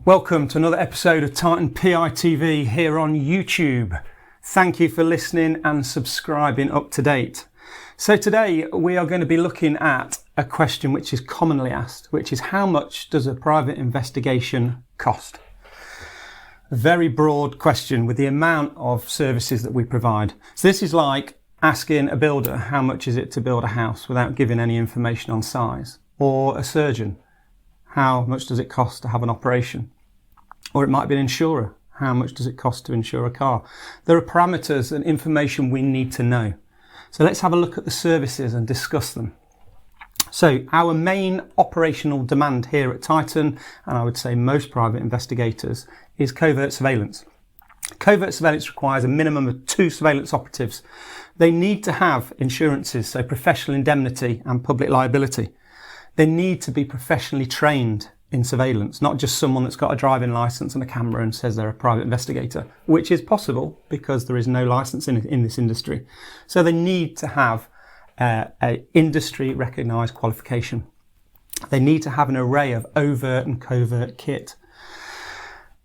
Welcome to another episode of Titan PI TV here on YouTube. Thank you for listening and subscribing up to date. So today we are going to be looking at a question which is commonly asked, which is how much does a private investigation cost? A very broad question with the amount of services that we provide. So this is like asking a builder how much is it to build a house without giving any information on size, or a surgeon, how much does it cost to have an operation? Or it might be an insurer, how much does it cost to insure a car? There are parameters and information we need to know. So let's have a look at the services and discuss them. So our main operational demand here at Titan, and I would say most private investigators, is covert surveillance. Covert surveillance requires a minimum of 2 surveillance operatives. They need to have insurances, so professional indemnity and public liability. They need to be professionally trained in surveillance, not just someone that's got a driving licence and a camera and says they're a private investigator, which is possible because there is no licence in this industry. So they need to have an industry recognised qualification. They need to have an array of overt and covert kit.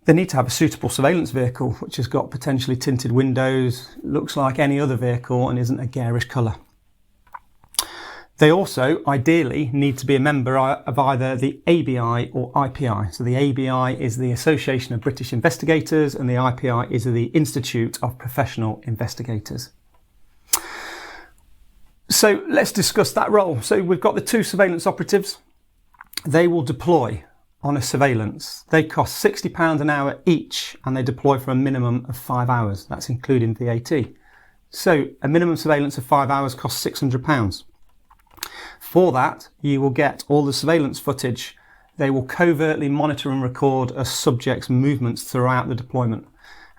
They need to have a suitable surveillance vehicle, which has got potentially tinted windows, looks like any other vehicle and isn't a garish colour. They also, ideally, need to be a member of either the ABI or IPI. So the ABI is the Association of British Investigators and the IPI is the Institute of Professional Investigators. So let's discuss that role. So we've got the 2 surveillance operatives. They will deploy on a surveillance. They cost £60 an hour each and they deploy for a minimum of 5 hours. That's including VAT. So a minimum surveillance of 5 hours costs £600. For that, you will get all the surveillance footage. They will covertly monitor and record a subject's movements throughout the deployment.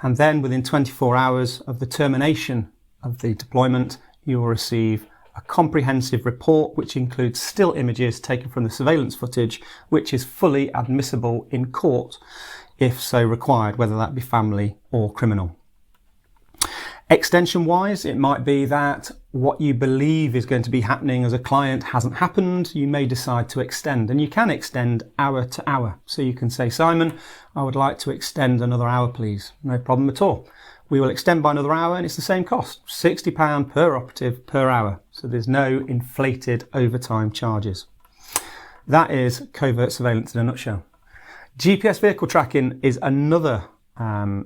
And then within 24 hours of the termination of the deployment, you will receive a comprehensive report which includes still images taken from the surveillance footage, which is fully admissible in court if so required, whether that be family or criminal. Extension-wise, it might be that what you believe is going to be happening as a client hasn't happened. You may decide to extend, and you can extend hour to hour. So you can say, Simon, I would like to extend another hour, please. No problem at all. We will extend by another hour, and it's the same cost, £60 per operative per hour. So there's no inflated overtime charges. That is covert surveillance in a nutshell. GPS vehicle tracking is another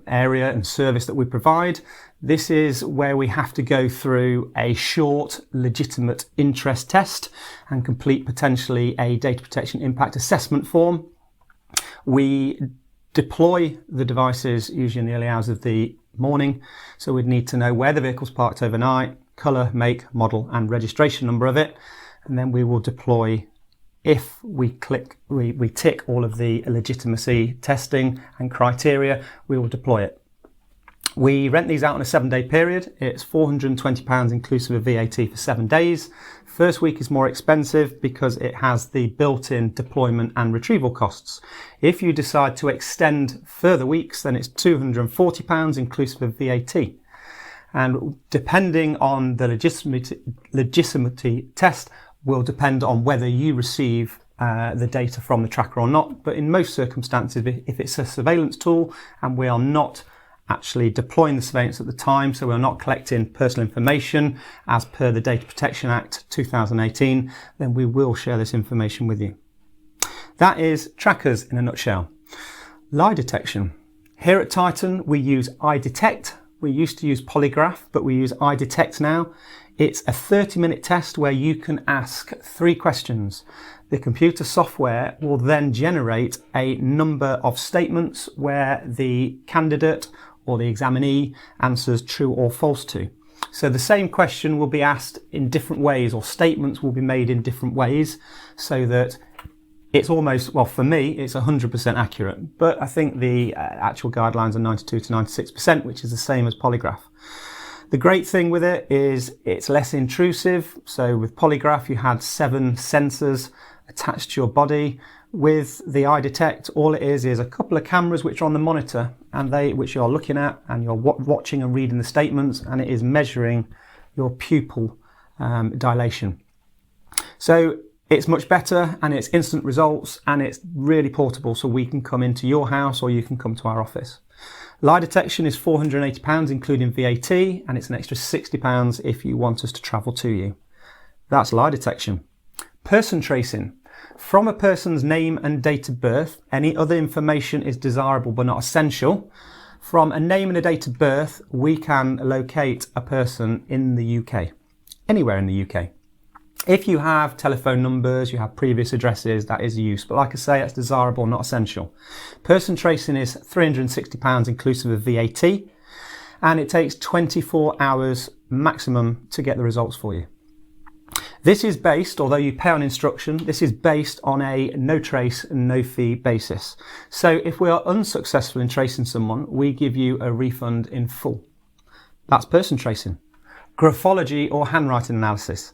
area and service that we provide. This is where we have to go through a short legitimate interest test and complete potentially a data protection impact assessment form. We deploy the devices usually in the early hours of the morning, so we'd need to know where the vehicle's parked overnight, colour, make, model and registration number of it, and then we will deploy. If we tick all of the legitimacy testing and criteria, we will deploy it. We rent these out on a 7-day period. It's £420 inclusive of VAT for 7 days. First week is more expensive because it has the built-in deployment and retrieval costs. If you decide to extend further weeks, then it's £240 inclusive of VAT. And depending on the legitimacy test, will depend on whether you receive the data from the tracker or not. But in most circumstances, if it's a surveillance tool and we are not actually deploying the surveillance at the time, so we're not collecting personal information as per the Data Protection Act 2018, then we will share this information with you. That is trackers in a nutshell. Lie detection. Here at Titan, we use iDetect. We used to use Polygraph, but we use iDetect now. It's a 30-minute test where you can ask 3 questions. The computer software will then generate a number of statements where the candidate or the examinee answers true or false to. So the same question will be asked in different ways, or statements will be made in different ways, so that it's almost, well, for me, it's 100% accurate. But I think the actual guidelines are 92 to 96%, which is the same as Polygraph. The great thing with it is it's less intrusive. So with Polygraph, you had 7 sensors attached to your body. With the iDetect, all it is a couple of cameras which are on the monitor, and which you're looking at, and you're watching and reading the statements, and it is measuring your pupil dilation. So It's much better and it's instant results and it's really portable, so we can come into your house or you can come to our office. Lie detection is £480 including VAT, and it's an extra £60 if you want us to travel to you. That's lie detection. Person tracing. From a person's name and date of birth, any other information is desirable but not essential. From a name and a date of birth, we can locate a person in the UK, anywhere in the UK. If you have telephone numbers, you have previous addresses, that is use. But like I say, it's desirable, not essential. Person tracing is £360 inclusive of VAT, and it takes 24 hours maximum to get the results for you. This is based, although you pay on instruction, this is based on a no trace and no fee basis. So if we are unsuccessful in tracing someone, we give you a refund in full. That's person tracing. Graphology or handwriting analysis.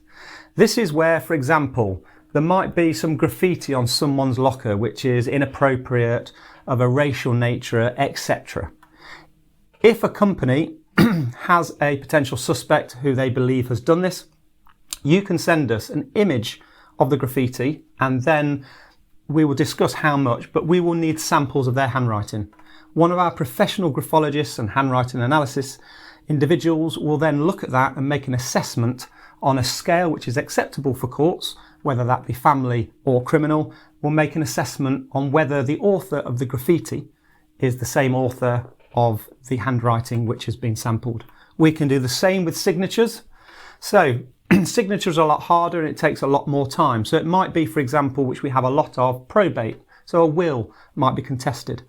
This is where, for example, there might be some graffiti on someone's locker which is inappropriate, of a racial nature, etc. If a company has a potential suspect who they believe has done this, you can send us an image of the graffiti and then we will discuss how much, but we will need samples of their handwriting. One of our professional graphologists and handwriting analysis individuals will then look at that and make an assessment on a scale which is acceptable for courts, whether that be family or criminal. Will make an assessment on whether the author of the graffiti is the same author of the handwriting which has been sampled. We can do the same with signatures. So signatures are a lot harder and it takes a lot more time. So it might be, for example, which we have a lot of, probate. So a will might be contested.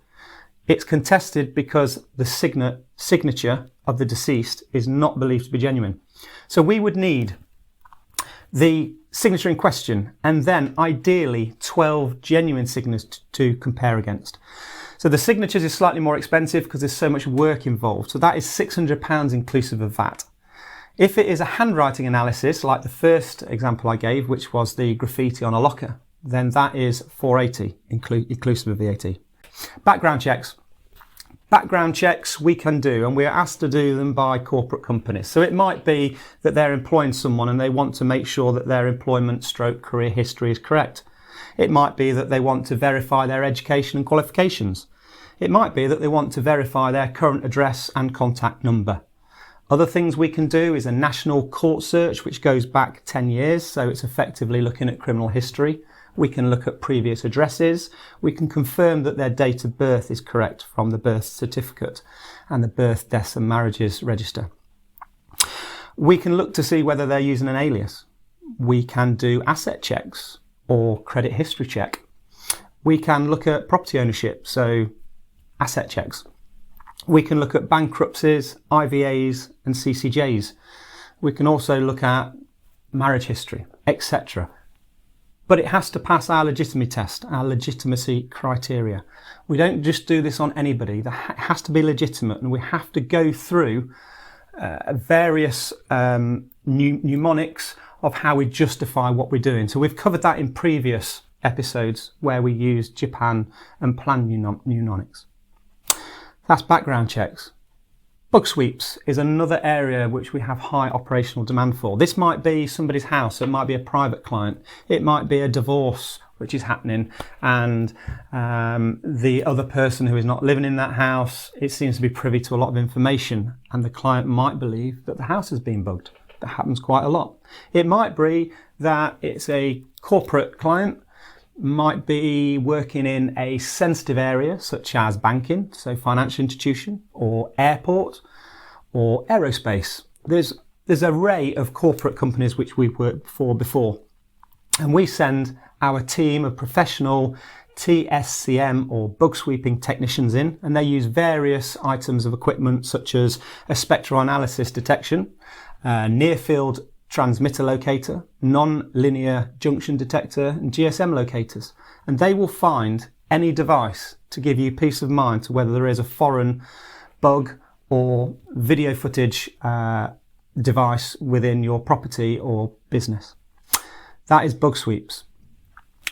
It's contested because the signature of the deceased is not believed to be genuine. So we would need the signature in question and then ideally 12 genuine signatures to compare against. So the signatures is slightly more expensive because there's so much work involved. So that is £600 inclusive of VAT. If it is a handwriting analysis, like the first example I gave, which was the graffiti on a locker, then that is £480 inclusive of VAT. Background checks. Background checks we can do, and we're asked to do them by corporate companies. So it might be that they're employing someone and they want to make sure that their employment / career history is correct. It might be that they want to verify their education and qualifications. It might be that they want to verify their current address and contact number. Other things we can do is a national court search, which goes back 10 years. So it's effectively looking at criminal history. We can look at previous addresses. We can confirm that their date of birth is correct from the birth certificate and the birth, deaths and marriages register. We can look to see whether they're using an alias. We can do asset checks or credit history check. We can look at property ownership, so asset checks. We can look at bankruptcies, IVAs and CCJs. We can also look at marriage history, etc. But it has to pass our legitimacy test, our legitimacy criteria. We don't just do this on anybody. It has to be legitimate, and we have to go through various mnemonics of how we justify what we're doing. So we've covered that in previous episodes where we use Japan and plan mnemonics. That's background checks. Bug sweeps is another area which we have high operational demand for. This might be somebody's house, it might be a private client, it might be a divorce which is happening, and the other person who is not living in that house, it seems to be privy to a lot of information, and the client might believe that the house has been bugged. That happens quite a lot. It might be that it's a corporate client, might be working in a sensitive area such as banking, so financial institution, or airport, or aerospace. There's an array of corporate companies which we've worked for before, and we send our team of professional TSCM or bug sweeping technicians in, and they use various items of equipment such as a spectral analysis detection, near field transmitter locator, non-linear junction detector and GSM locators, and they will find any device to give you peace of mind to whether there is a foreign bug or video footage device within your property or business. That is bug sweeps.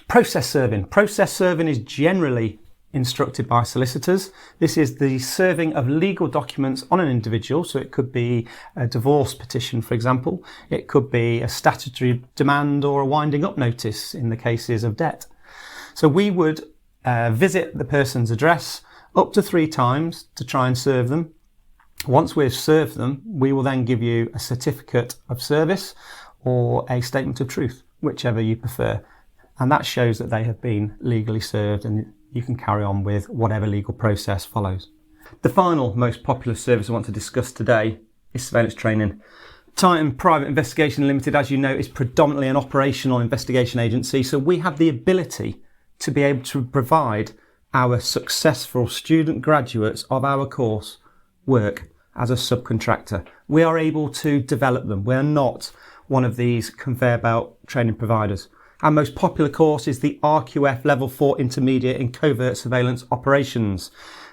Process serving. Process serving is generally instructed by solicitors. This is the serving of legal documents on an individual. So it could be a divorce petition, for example. It could be a statutory demand or a winding up notice in the cases of debt. So we would visit the person's address up to 3 times to try and serve them. Once we've served them, we will then give you a certificate of service or a statement of truth, whichever you prefer. And that shows that they have been legally served, and you can carry on with whatever legal process follows. The final most popular service I want to discuss today is surveillance training. Titan Private Investigation Limited, as you know, is predominantly an operational investigation agency, so we have the ability to be able to provide our successful student graduates of our course work as a subcontractor. We are able to develop them. We are not one of these conveyor belt training providers. Our most popular course is the RQF Level 4 Intermediate in Covert Surveillance Operations.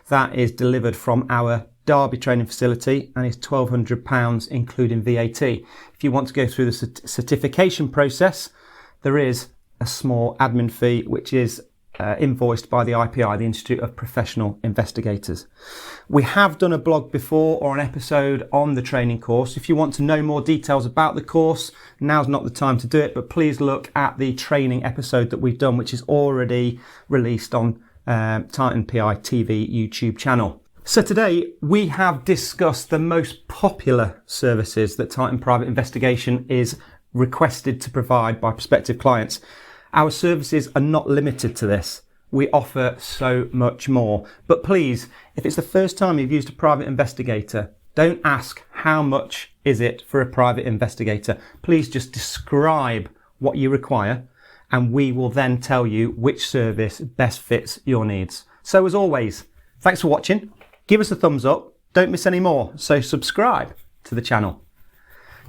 That is delivered from our Derby training facility and is £1,200 including VAT. If you want to go through the certification process, there is a small admin fee which is invoiced by the IPI, the Institute of Professional Investigators. We have done a blog before or an episode on the training course. If you want to know more details about the course, now's not the time to do it, but please look at the training episode that we've done, which is already released on Titan PI TV YouTube channel. So today we have discussed the most popular services that Titan Private Investigation is requested to provide by prospective clients. Our services are not limited to this. We offer so much more. But please, if it's the first time you've used a private investigator, don't ask how much is it for a private investigator. Please just describe what you require and we will then tell you which service best fits your needs. So as always, thanks for watching. Give us a thumbs up. Don't miss any more. So subscribe to the channel.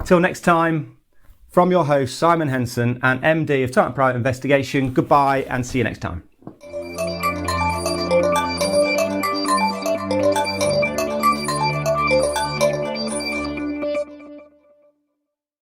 Till next time, from your host, Simon Henson and MD of Titan Private Investigation, goodbye and see you next time.